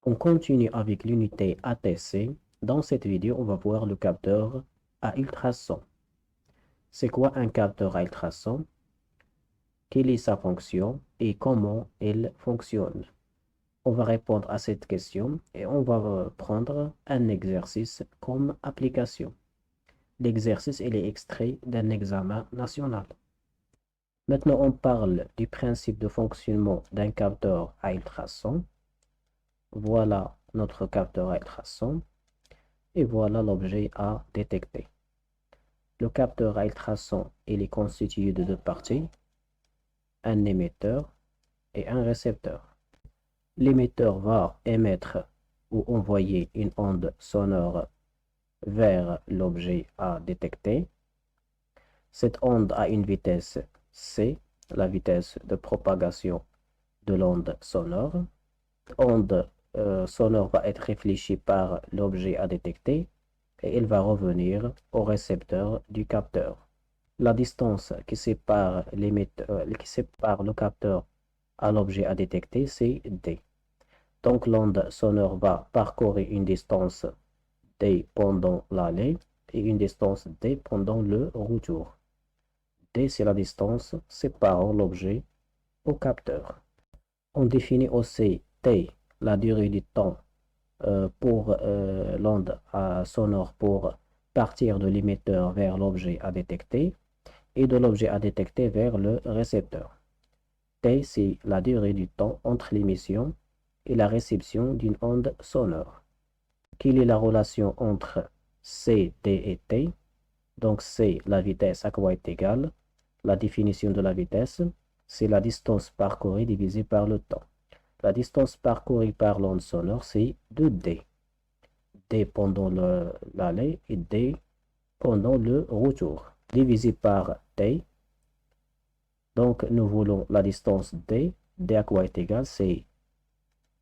On continue avec l'unité ATC. Dans cette vidéo, on va voir le capteur à ultrasons. C'est quoi un capteur à ultrasons? Quelle est sa fonction et comment elle fonctionne? On va répondre à cette question et on va prendre un exercice comme application. L'exercice est extrait d'un examen national. Maintenant, on parle du principe de fonctionnement d'un capteur à ultrasons. Voilà notre capteur à ultrasons. Et voilà l'objet à détecter. Le capteur à ultrasons est constitué de deux parties, un émetteur et un récepteur. L'émetteur va émettre ou envoyer une onde sonore vers l'objet à détecter. Cette onde a une vitesse c, la vitesse de propagation de l'onde sonore. L'onde sonore va être réfléchie par l'objet à détecter et elle va revenir au récepteur du capteur. La distance qui sépare le capteur à l'objet à détecter, c'est d. Donc l'onde sonore va parcourir une distance d pendant l'aller et une distance d pendant le retour. D, c'est la distance séparant l'objet au capteur. On définit aussi t, la durée du temps pour l'onde sonore pour partir de l'émetteur vers l'objet à détecter et de l'objet à détecter vers le récepteur. T, c'est la durée du temps entre l'émission et la réception d'une onde sonore. Quelle est la relation entre C, D et T? Donc C, la vitesse à quoi est égale. La définition de la vitesse, c'est la distance parcourue divisée par le temps. La distance parcourue par l'onde sonore, c'est 2D. D pendant l'aller et D pendant le retour. Divisé par T. Donc, nous voulons la distance D. D à quoi est égal? C'est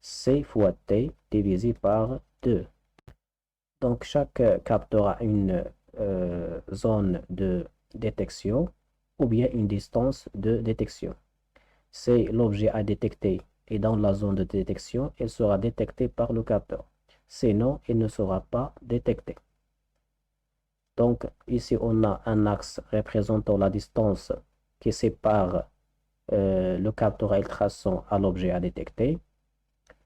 C fois T divisé par 2. Donc, chaque capteur a une zone de détection ou bien une distance de détection. C'est l'objet à détecter et dans la zone de détection, elle sera détectée par le capteur. Sinon, elle ne sera pas détectée. Donc, ici, on a un axe représentant la distance qui sépare le capteur à ultrasons à l'objet à détecter.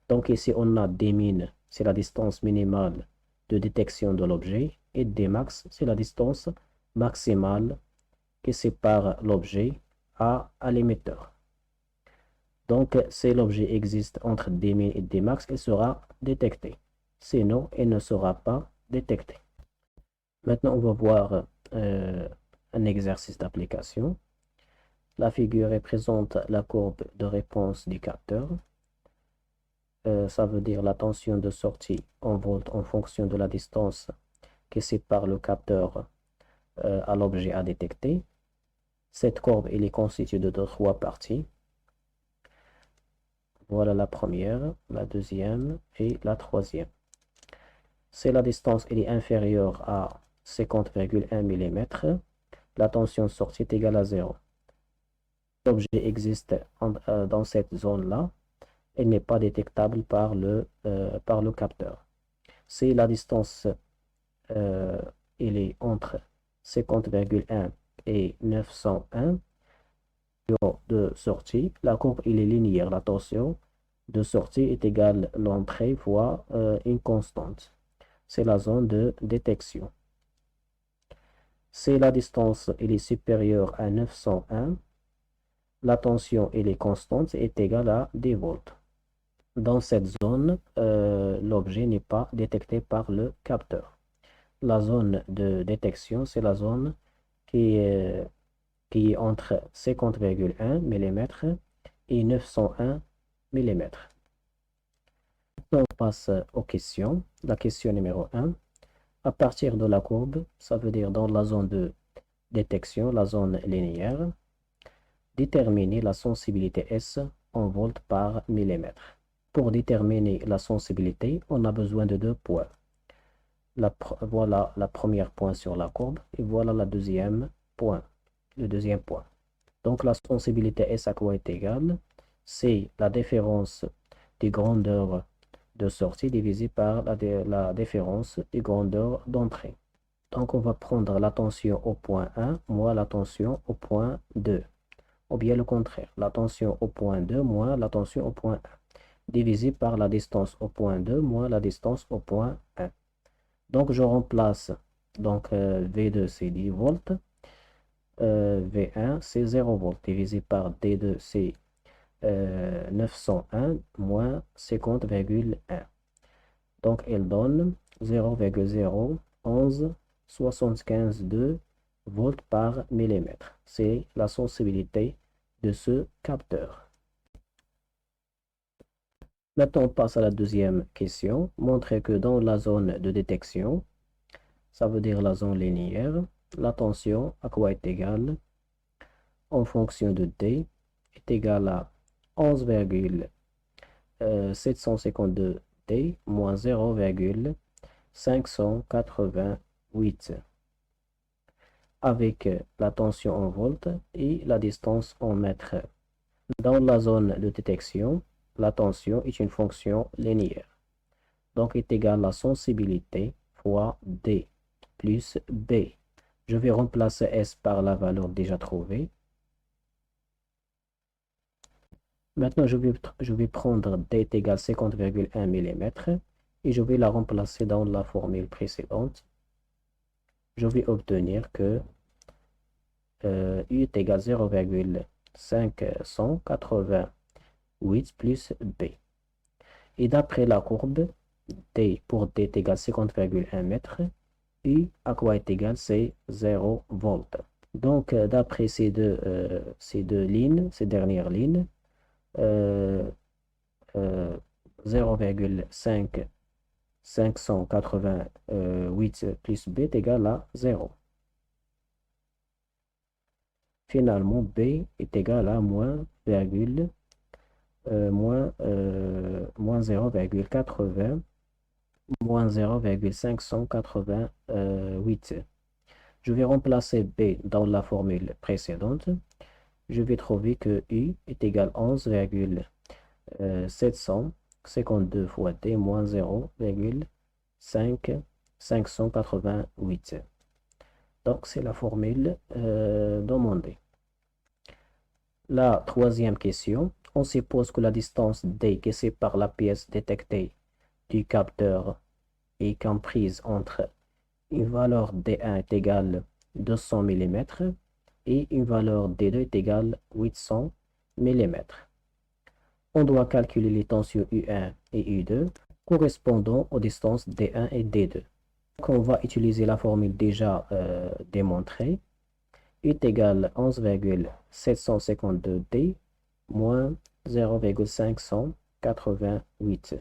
Donc, ici, on a Dmin, c'est la distance minimale de détection de l'objet, et Dmax, c'est la distance maximale qui sépare l'objet à l'émetteur. Donc, si l'objet existe entre Dmin et Dmax, il sera détecté. Sinon, il ne sera pas détecté. Maintenant, on va voir un exercice d'application. La figure représente la courbe de réponse du capteur. Ça veut dire la tension de sortie en volts en fonction de la distance qui sépare le capteur à l'objet à détecter. Cette courbe elle est constituée de trois parties. Voilà la première, la deuxième et la troisième. Si la distance elle est inférieure à 50,1 mm, la tension sortie est égale à 0. L'objet existe dans cette zone-là, elle n'est pas détectable par le capteur. Si la distance elle est entre 50,1 et 901 de sortie, la courbe elle est linéaire. La tension de sortie est égale à l'entrée fois une constante. C'est la zone de détection. Si la distance elle est supérieure à 901, la tension elle est constante est égale à 10 volts. Dans cette zone, l'objet n'est pas détecté par le capteur. La zone de détection, c'est la zone qui est entre 50,1 mm et 901 mm. On passe aux questions. La question numéro 1. À partir de la courbe, ça veut dire dans la zone de détection, la zone linéaire, déterminer la sensibilité S en volts par millimètre. Pour déterminer la sensibilité, on a besoin de deux points. Voilà la première point sur la courbe et voilà le deuxième point. Donc la sensibilité S à quoi est égale? C'est la différence des grandeurs de sortie divisé par la différence de grandeur d'entrée. Donc, on va prendre la tension au point 1 moins la tension au point 2. Ou bien le contraire, la tension au point 2 moins la tension au point 1. Divisé par la distance au point 2 moins la distance au point 1. Donc, je remplace, donc V2 c'est 10 volts, V1 c'est 0 volts, divisé par D2 c'est 901 moins 50,1. Donc, elle donne 0,01175 volts par millimètre. C'est la sensibilité de ce capteur. Maintenant, on passe à la deuxième question. Montrer que dans la zone de détection, ça veut dire la zone linéaire, la tension à quoi est égale en fonction de D est égale à 11,752 D moins 0,588 avec la tension en volts et la distance en mètres. Dans la zone de détection, la tension est une fonction linéaire. Donc, est égale à la sensibilité fois D plus B. Je vais remplacer S par la valeur déjà trouvée. Maintenant, je vais prendre D est égal à 50,1 mm et je vais la remplacer dans la formule précédente. Je vais obtenir que U est égal à 0,588 plus B. Et d'après la courbe, D pour D est égal à 50,1 mètres, U à quoi est égal, c'est 0 volts. Donc, d'après ces deux lignes, ces dernières lignes, 0,588 plus B est égal à 0. Finalement, B est égal à moins 0,80 moins 0,588. Je vais remplacer B dans la formule précédente. Je vais trouver que U est égal à 11,752 fois D moins 0,588. Donc, c'est la formule demandée. La troisième question, on suppose que la distance D qui sépare la pièce détectée du capteur est comprise entre une valeur D1 est égale 200 mm et une valeur D2 est égale 800 mm. On doit calculer les tensions U1 et U2 correspondant aux distances D1 et D2. Donc on va utiliser la formule déjà démontrée. U est égal à 11,752D moins 0,588.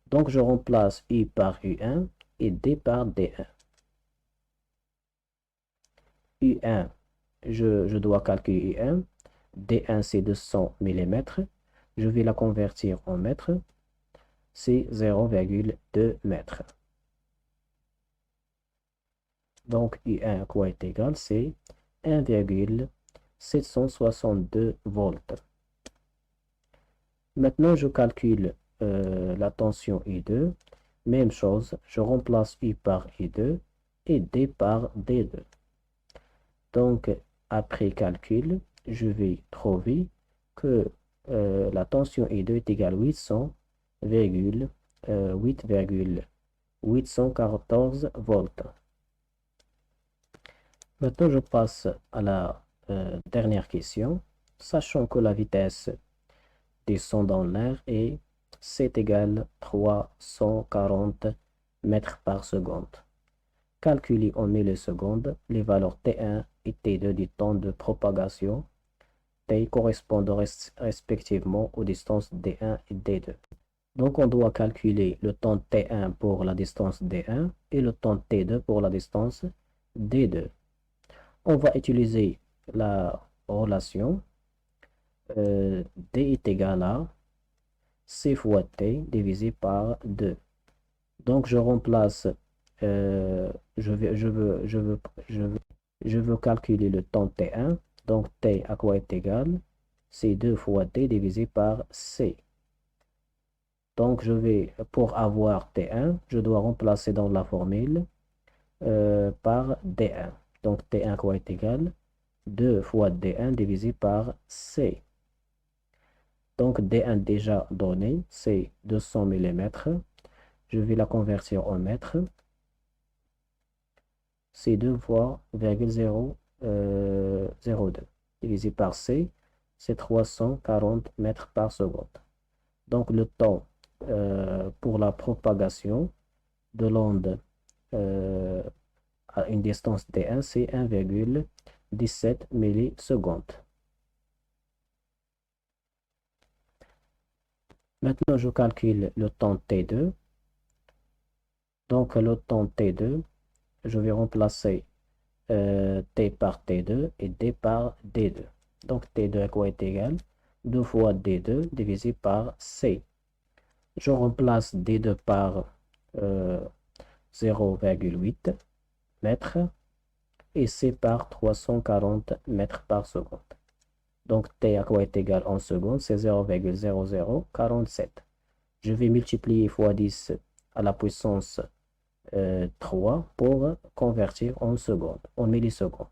Donc, je remplace U par U1 et D par D1. U1, je dois calculer U1. D1, c'est 200 mm. Je vais la convertir en mètres. C'est 0,2 mètres. Donc, U1 à quoi est égal? C'est 1,762 volts. Maintenant, je calcule la tension U2. Même chose, je remplace U par U2 et D par D2. Donc, après calcul, je vais trouver que la tension U2 est égale à 800,814 volts. Maintenant, je passe à la dernière question. Sachant que la vitesse des sons dans l'air est C égale 340 mètres par seconde. Calculez en millisecondes les valeurs T1 et T2 du temps de propagation, T correspondant respectivement aux distances D1 et D2. Donc, on doit calculer le temps T1 pour la distance D1 et le temps T2 pour la distance D2. On va utiliser la relation D est égal à C fois T divisé par 2. Donc, je remplace, je veux calculer le temps T1. Donc, T à quoi est égal? C'est 2 fois T divisé par C. Donc, pour avoir T1, je dois remplacer dans la formule par D1. Donc, T1 quoi est égal 2 fois D1 divisé par C. Donc, D1 déjà donné, c'est 200 mm. Je vais la convertir en mètres. C'est 2 fois 0,002 divisé par C, c'est 340 mètres par seconde. Donc, le temps pour la propagation de l'onde à une distance D1, c'est 1,17 millisecondes. Maintenant, je calcule le temps T2. Donc, le temps T2, je vais remplacer T par T2 et D par D2. Donc, T2 à quoi est égal 2 fois D2 divisé par C. Je remplace D2 par 0,8 mètres et C par 340 mètres par seconde. Donc, T à quoi est égal en secondes, c'est 0,0047. Je vais multiplier fois 10 à la puissance 3 pour convertir en secondes, en millisecondes.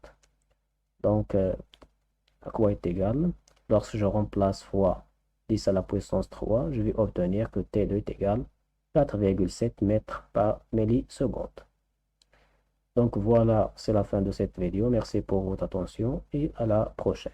Donc, à quoi est égal? Lorsque je remplace fois 10 à la puissance 3, je vais obtenir que T2 est égal 4,7 mètres par milliseconde. Donc voilà, c'est la fin de cette vidéo. Merci pour votre attention et à la prochaine.